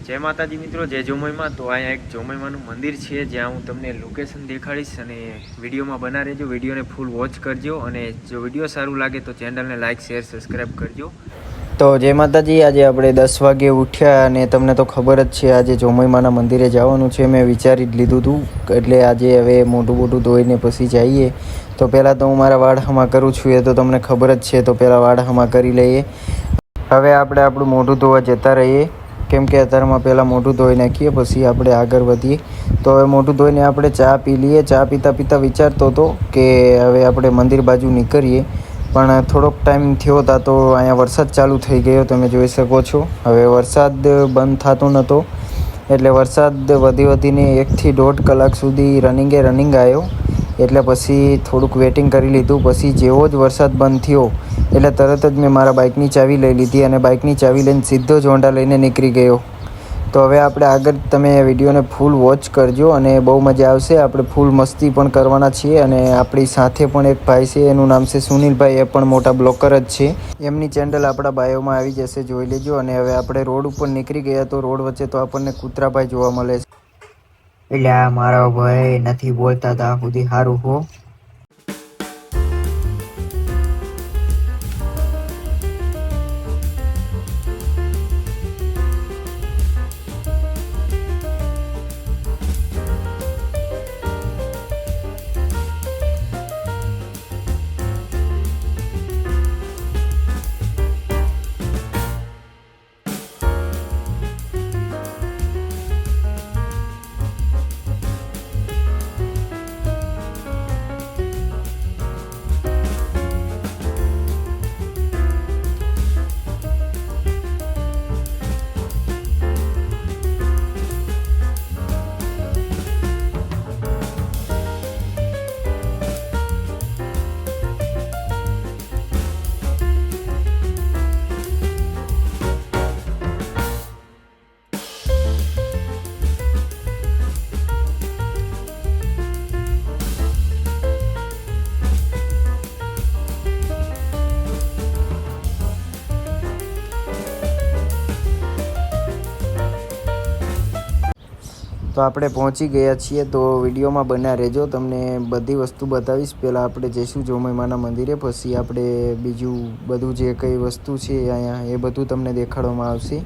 જય માતાજી મિત્રો, જય જોમઈમાં। તો અહીંયા એક જોમઈમાનું મંદિર છે જ્યાં હું તમને લોકેશન દેખાડીશ અને વિડીયોમાં બના રહેજો, વિડીયોને ફૂલ વોચ કરજો અને જો વિડીયો સારું લાગે તો ચેનલને લાઇક શેર સબસ્ક્રાઈબ કરજો। તો જય માતાજી। આજે આપણે 10 વાગે ઉઠ્યા અને તમને તો ખબર જ છે આજે જોમઈમાના મંદિરે જવાનું છે। મેં વિચારી જ લીધું હતું એટલે આજે હવે મોઢું ધોઈને પછી જઈએ। તો પહેલાં તો હું મારા વાળ હમા કરું છું, એ તો તમને ખબર જ છે। તો પહેલાં વાળ હમા કરી લઈએ, હવે આપણે આપણું મોઢું ધોવા જતા રહીએ કેમ કે અત્યારમાં પહેલાં મોઢું ધોઈ નાખીએ પછી આપણે આગળ વધીએ। તો હવે મોઢું ધોઈને આપણે ચા પી લઈએ। ચા પીતા વિચારતો હતો કે હવે આપણે મંદિર બાજુ નીકળીએ, પણ થોડોક ટાઈમ થયો હતા તો અહીંયા વરસાદ ચાલુ થઈ ગયો, તમે જોઈ શકો છો। હવે વરસાદ બંધ થતો નહોતો એટલે વરસાદ વધીને 1 થી 1.5 કલાક સુધી રનિંગ આવ્યો, એટલે પછી થોડુંક વેટિંગ કરી લીધું। પછી જેવો જ વરસાદ બંધ થયો એટલે તરત જ મેં મારા બાઇકની ચાવી લઈ લીધી અને બાઇકની ચાવી લઈને સીધો જ હોન્ડા લઈને નીકળી ગયો। તો હવે આપણે આગળ તમે વિડીયોને ફૂલ વોચ કરજો અને બહુ મજા આવશે। આપણે ફૂલ મસ્તી પણ કરવાના છીએ અને આપણી સાથે પણ એક ભાઈ છે, એનું નામ છે સુનિલભાઈ, એ પણ મોટા બ્લોગર જ છે, એમની ચેનલ આપણા બાયોમાં આવી જશે, જોઈ લેજો। અને હવે આપણે રોડ ઉપર નીકળી ગયા તો રોડ વચ્ચે તો આપણને કૂતરાભાઈ જોવા મળે છે, એટલે આ મારા ભાઈ નથી બોલતા ત્યાં સુધી સારું હો। તો આપણે પહોંચી ગયા છીએ, તો વિડીયોમાં બન્યા રહેજો, તમને બધી વસ્તુ બતાવીશ। પહેલાં આપણે જઈશું જોમઈમાના મંદિરે, પછી આપણે બીજું બધું જે કંઈ વસ્તુ છે અહીંયા એ બધું તમને દેખાડવામાં આવશે।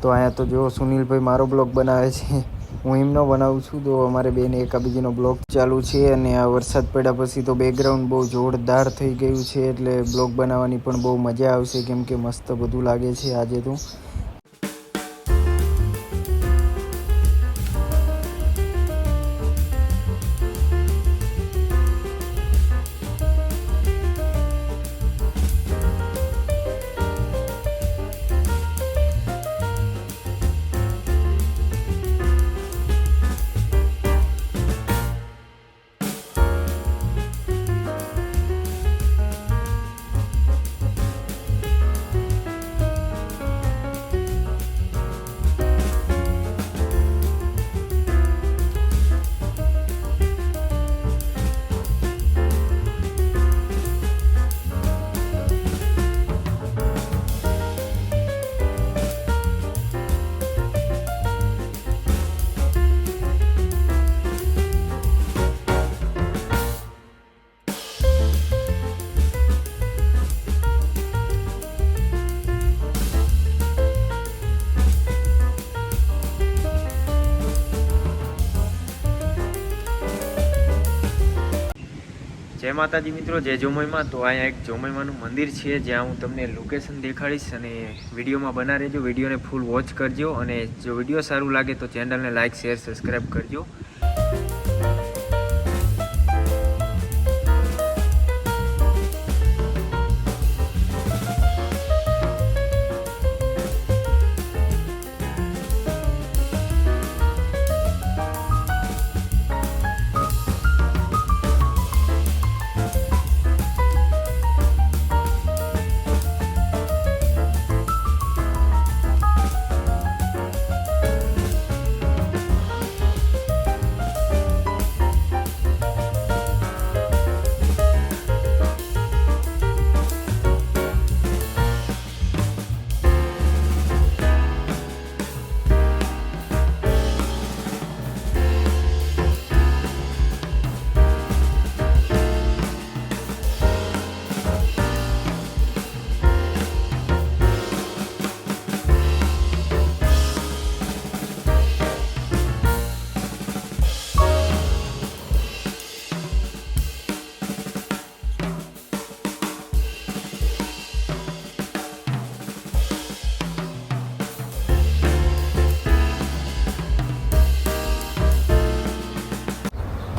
તો અહીંયા તો જો સુનિલભાઈ મારો બ્લોગ બનાવે છે, હું એમનો બનાવું છું, તો અમારે બેને એકાબીજીનો બ્લોગ ચાલુ છે। અને આ વરસાદ પડ્યા પછી તો બેકગ્રાઉન્ડ બહુ જોરદાર થઈ ગયું છે એટલે બ્લોગ બનાવવાની પણ બહુ મજા આવશે કેમ કે મસ્ત બધું લાગે છે આજે તો। જય માતાજી મિત્રો, જય જોમઈમાં। તો અહીંયા એક જોમઈમાનું મંદિર છે જ્યાં હું તમને લોકેશન દેખાડીશ અને વિડીયોમાં બના રહેજો, વિડીયોને ફૂલ વોચ કરજો અને જો વિડીયો સારું લાગે તો ચેનલને લાઇક શેર સબસ્ક્રાઈબ કરજો।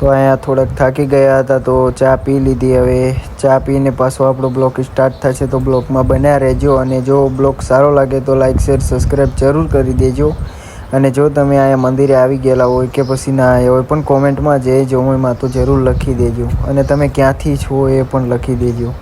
તો અહીંયા થોડાક થાકી ગયા હતા તો ચા પી લીધી. હવે ચા પીને પાછો આપણો બ્લોગ સ્ટાર્ટ થશે, તો બ્લોગમાં બન્યા રહેજો. અને જો બ્લોગ સારો લાગે તો લાઇક શેર સબસ્ક્રાઈબ જરૂર કરી દેજો. અને જો તમે અહીંયા મંદિરે આવી ગયેલા હોય કે પછી ના આવ્યા હોય પણ કોમેન્ટમાં જય જોમઈમાં તો જરૂર લખી દેજો. અને તમે ક્યાંથી છો એ પણ લખી દેજો.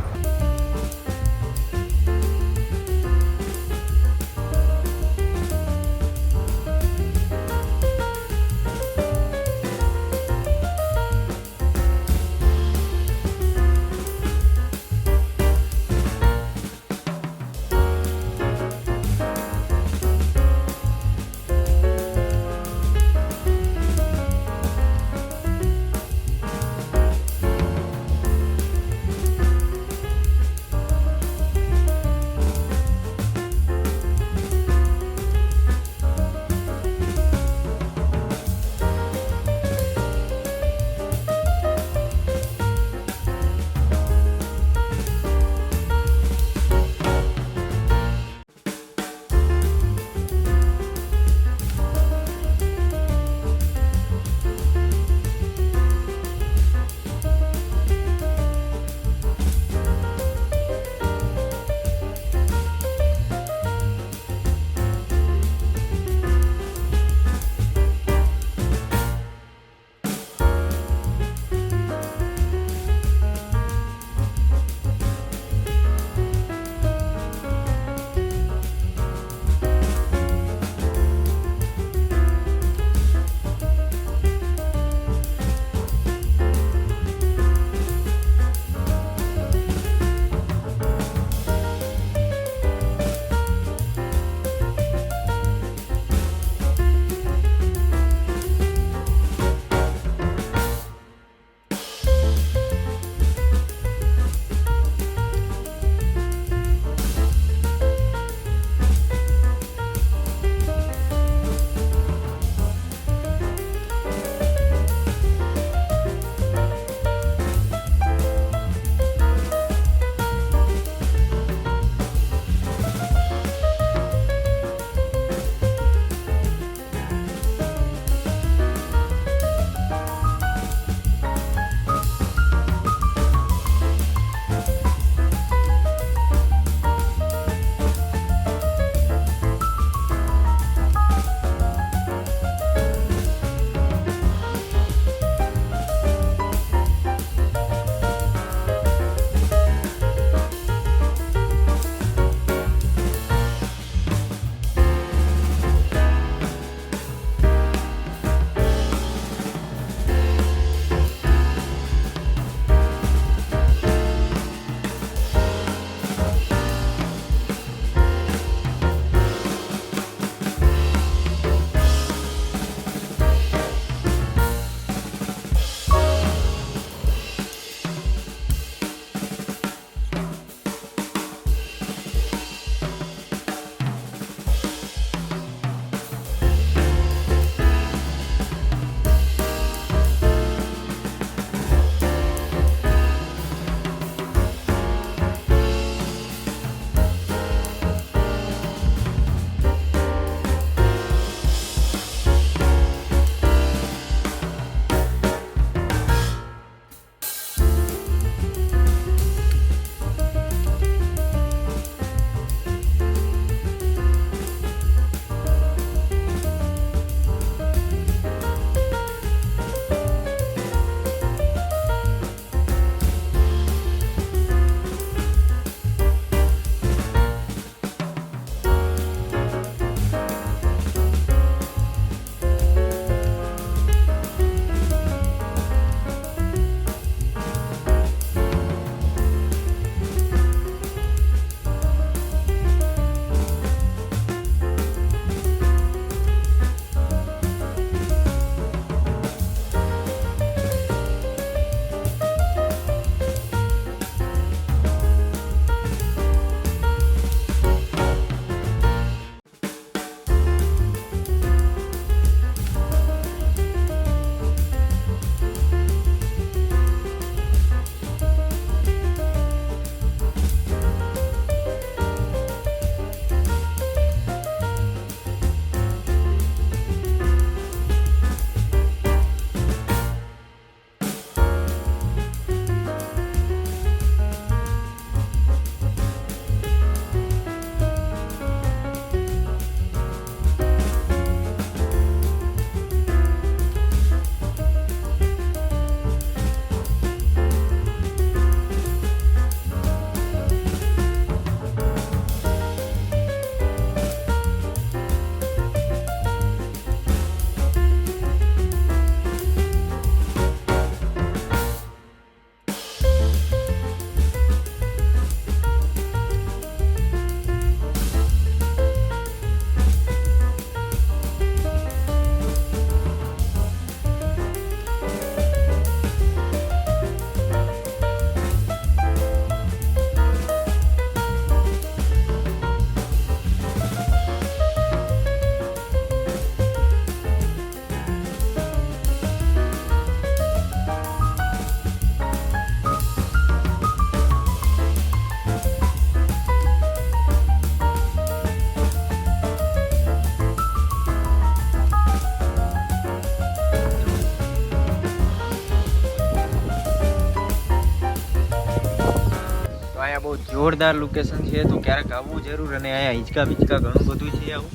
બહુ જોરદાર લોકેશન છે, તો ક્યારેક આવવું જરૂર. અને અહીંયા હિંચકા બીચકા ઘણું બધું છે આવું,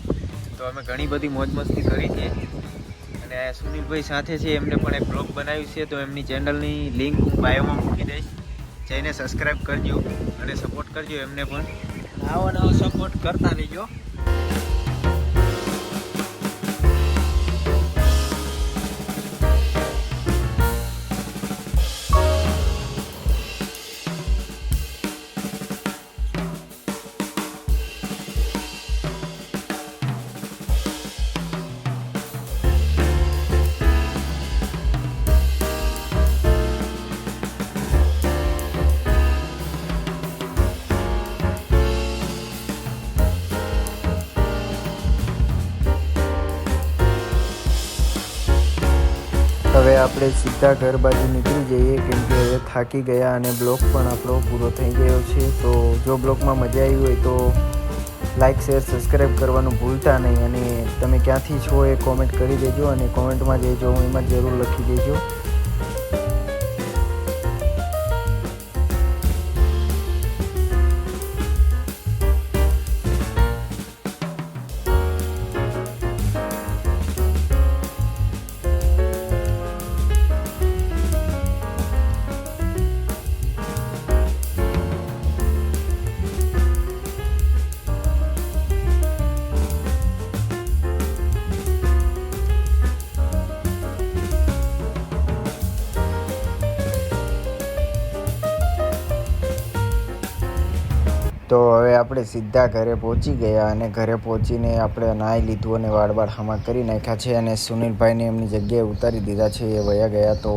તો અમે ઘણી બધી મોજ મસ્તી કરી છે. અને સુનિલભાઈ સાથે છે, એમને પણ એક બ્લોગ બનાવ્યું છે, તો એમની ચેનલની લિંક હું બાયોમાં મૂકી દઈશ, જઈને સબસ્ક્રાઈબ કરજો અને સપોર્ટ કરજો એમને પણ. આવો સપોર્ટ કરતા રહીજો. હવે આપણે સીધા ઘર બાજુ નીકળી જઈએ, કેમ કે હવે થાકી ગયા અને બ્લોગ પણ આપણો પૂરો થઈ ગયો છે. તો જો બ્લોગમાં મજા આવી હોય તો લાઇક શેર સબસ્ક્રાઈબ કરવાનું ભૂલતા નહીં. અને તમે ક્યાંથી છો એ કોમેન્ટ કરી દેજો, અને કોમેન્ટમાં જે જો એમાં જરૂર લખી દેજો. તો હવે આપણે સીધા ઘરે પહોંચી ગયા, અને ઘરે પહોંચીને આપણે નાહી લીધું અને વાળ હામા કરી નાખ્યા છે, અને સુનિલભાઈને એમની જગ્યાએ ઉતારી દીધા છે, એ વયા ગયા. તો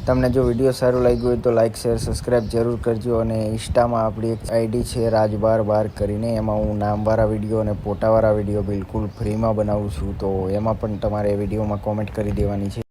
તમને જો વિડીયો સારું લાગ્યું હોય તો લાઇક શેર સબસ્ક્રાઈબ જરૂર કરજો. અને ઇન્સ્ટામાં આપણી એક આઈડી છે રાજ12 કરીને, એમાં હું નામવાળા વિડીયો અને ફોટાવાળા વિડીયો બિલકુલ ફ્રીમાં બનાવું છું, તો એમાં પણ તમારે વિડીયોમાં કોમેન્ટ કરી દેવાની છે.